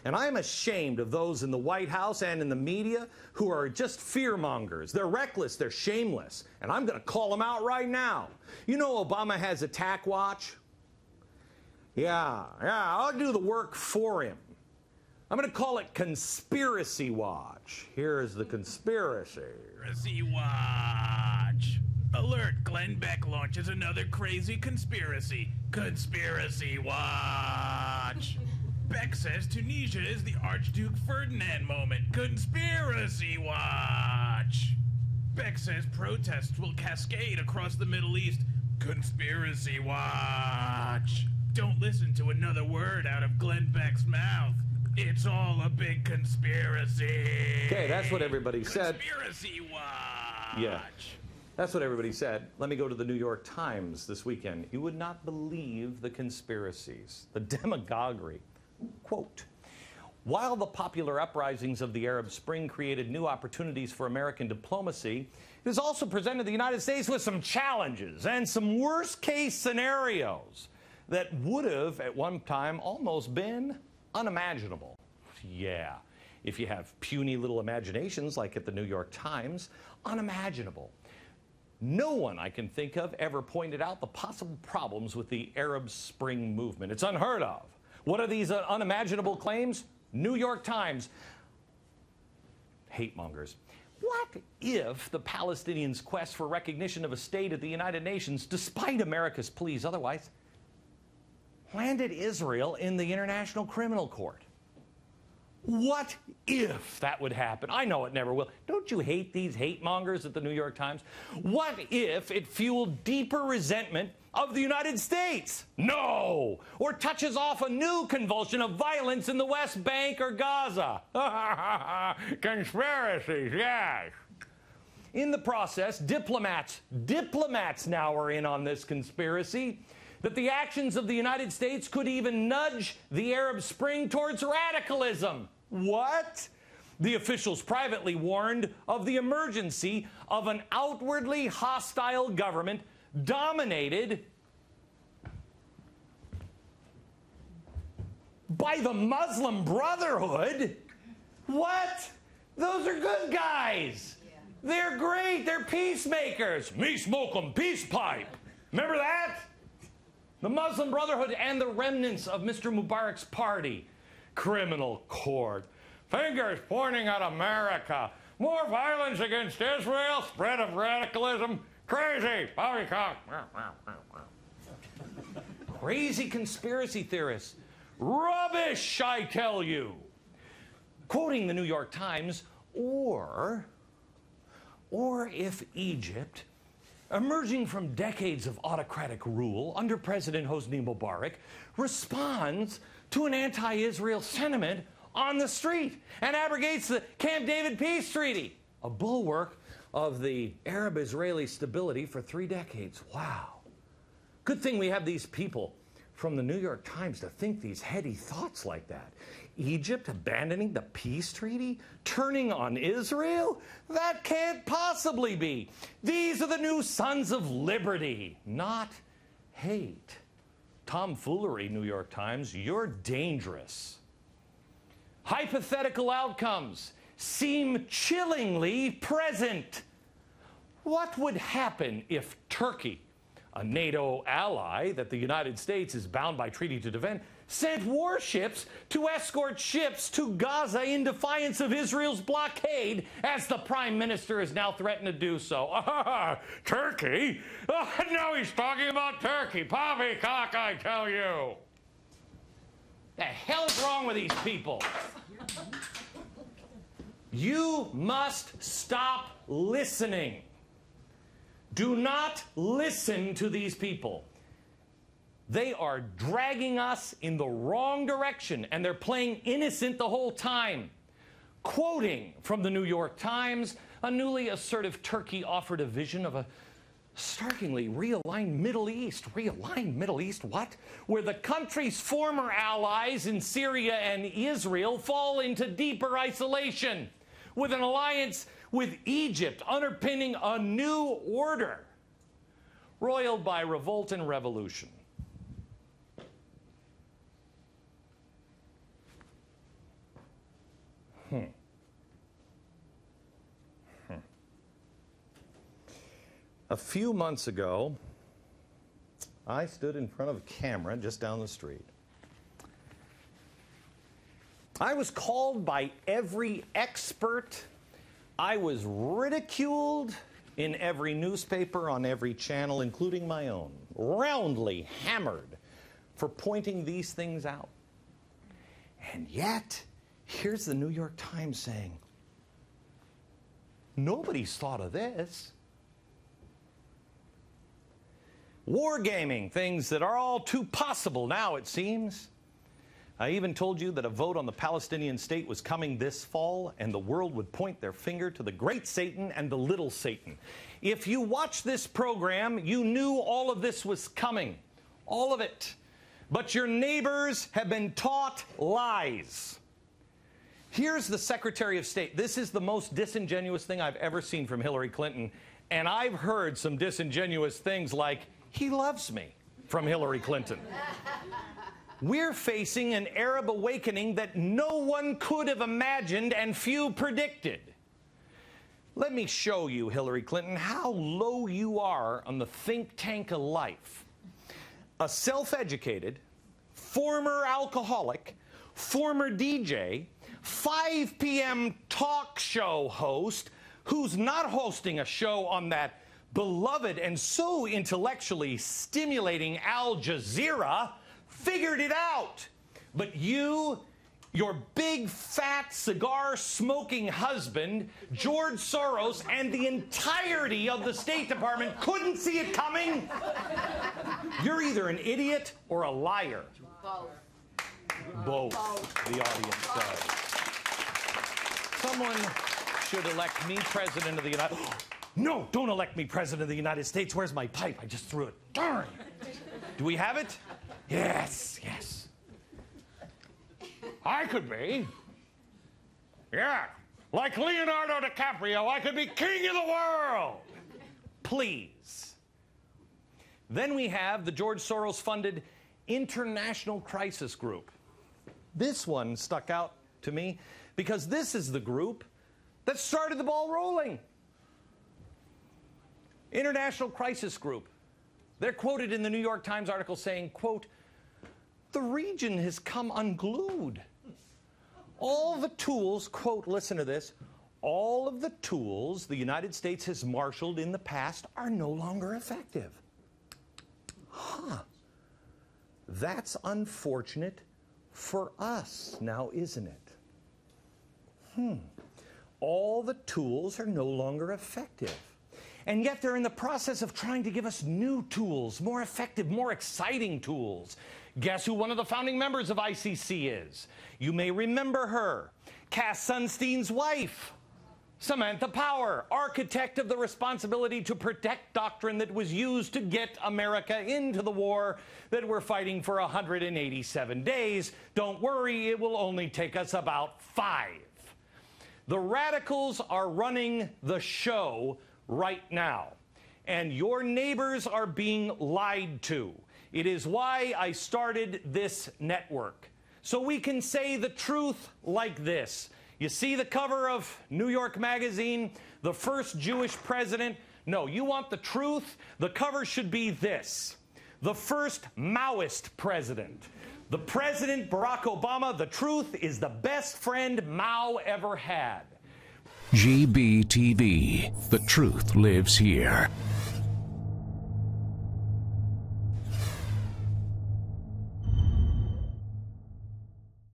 And I'm ashamed of those in the White House and in the media who are just fearmongers. They're reckless, they're shameless. And I'm going to call them out right now. You know Obama has Attack Watch? Yeah, I'll do the work for him. I'm going to call it Conspiracy Watch. Here's the conspiracy. Conspiracy Watch. Alert, Glenn Beck launches another crazy conspiracy. Conspiracy Watch. Beck says Tunisia is the Archduke Ferdinand moment. Conspiracy Watch. Beck says protests will cascade across the Middle East. Conspiracy Watch. Don't listen to another word out of Glenn Beck's mouth. It's all a big conspiracy. Okay, that's what everybody said. Conspiracy Watch. Yeah, that's what everybody said. Let me go to the New York Times this weekend. You would not believe the conspiracies, the demagoguery. Quote, while the popular uprisings of the Arab Spring created new opportunities for American diplomacy, it has also presented the United States with some challenges and some worst-case scenarios that would have, at one time, almost been unimaginable. Yeah, if you have puny little imaginations like at the New York Times, unimaginable. No one I can think of ever pointed out the possible problems with the Arab Spring movement. It's unheard of. What are these unimaginable claims? New York Times. Hate mongers. What if the Palestinians' quest for recognition of a state at the United Nations, despite America's pleas otherwise, landed Israel in the International Criminal Court? What if that would happen? I know it never will. Don't you hate these hate mongers at the New York Times? What if it fueled deeper resentment of the United States? No! Or touches off a new convulsion of violence in the West Bank or Gaza? Conspiracies, yes. In the process, diplomats now are in on this conspiracy that the actions of the United States could even nudge the Arab Spring towards radicalism. What? The officials privately warned of the emergency of an outwardly hostile government dominated by the Muslim Brotherhood. What? Those are good guys. Yeah. They're great. They're peacemakers. Me smoke 'em peace pipe. Remember that? The Muslim Brotherhood and the remnants of Mr. Mubarak's party. Criminal court. Fingers pointing at America. More violence against Israel. Spread of radicalism. Crazy. Poppycock. Crazy conspiracy theorists. Rubbish, I tell you. Quoting the New York Times, or if Egypt, emerging from decades of autocratic rule under President Hosni Mubarak, responds to an anti-Israel sentiment on the street and abrogates the Camp David Peace Treaty, a bulwark of the Arab-Israeli stability for 3 decades. Wow. Good thing we have these people from the New York Times to think these heady thoughts like that. Egypt abandoning the peace treaty? Turning on Israel? That can't possibly be. These are the new sons of liberty, not hate. Tomfoolery, New York Times. You're dangerous. Hypothetical outcomes seem chillingly present. What would happen if Turkey, a NATO ally that the United States is bound by treaty to defend, sent warships to escort ships to Gaza in defiance of Israel's blockade, as the Prime Minister has now threatened to do so? Turkey? Now he's talking about Turkey. Poppycock, I tell you. The hell is wrong with these people? You must stop listening. Do not listen to these people. They are dragging us in the wrong direction, and they're playing innocent the whole time. Quoting from the New York Times, a newly assertive Turkey offered a vision of a starkingly realigned Middle East. Realigned Middle East? What? Where the country's former allies in Syria and Israel fall into deeper isolation, with an alliance with Egypt underpinning a new order, roiled by revolt and revolution. A few months ago, I stood in front of a camera just down the street. I was called by every expert. I was ridiculed in every newspaper, on every channel, including my own, roundly hammered for pointing these things out. And yet, here's the New York Times saying, nobody's thought of this. Wargaming, things that are all too possible now, it seems. I even told you that a vote on the Palestinian state was coming this fall, and the world would point their finger to the great Satan and the little Satan. If you watch this program, you knew all of this was coming. All of it. But your neighbors have been taught lies. Here's the Secretary of State. This is the most disingenuous thing I've ever seen from Hillary Clinton. And I've heard some disingenuous things like, "He loves me," from Hillary Clinton. We're facing an Arab awakening that no one could have imagined and few predicted. Let me show you, Hillary Clinton, how low you are on the think tank of life. A self-educated, former alcoholic, former DJ, 5 p.m. talk show host who's not hosting a show on that beloved and so intellectually stimulating Al Jazeera, figured it out. But you, your big, fat, cigar-smoking husband, George Soros, and the entirety of the State Department couldn't see it coming? You're either an idiot or a liar. Both, the audience says. Someone should elect me president of the United States. No, don't elect me president of the United States. Where's my pipe? I just threw it. Darn. Do we have it? Yes, yes. I could be. Yeah. Like Leonardo DiCaprio, I could be king of the world. Please. Then we have the George Soros-funded International Crisis Group. This one stuck out to me because this is the group that started the ball rolling. International Crisis Group. They're quoted in the New York Times article saying, quote, "The region has come unglued. All the tools," quote, listen to this, "all of the tools the United States has marshaled in the past are no longer effective." Huh. That's unfortunate for us now, isn't it? All the tools are no longer effective. And yet they're in the process of trying to give us new tools, more effective, more exciting tools. Guess who one of the founding members of ICC is? You may remember her, Cass Sunstein's wife, Samantha Power, architect of the responsibility to protect doctrine that was used to get America into the war that we're fighting for 187 days. Don't worry, it will only take us about 5. The radicals are running the show right now, and your neighbors are being lied to. It is why I started this network, so we can say the truth like this. You see the cover of New York Magazine, the first Jewish president? No, you want the truth? The cover should be this: the first Maoist president. The President Barack Obama, the truth, is the best friend Mao ever had. GBTV. The truth lives here.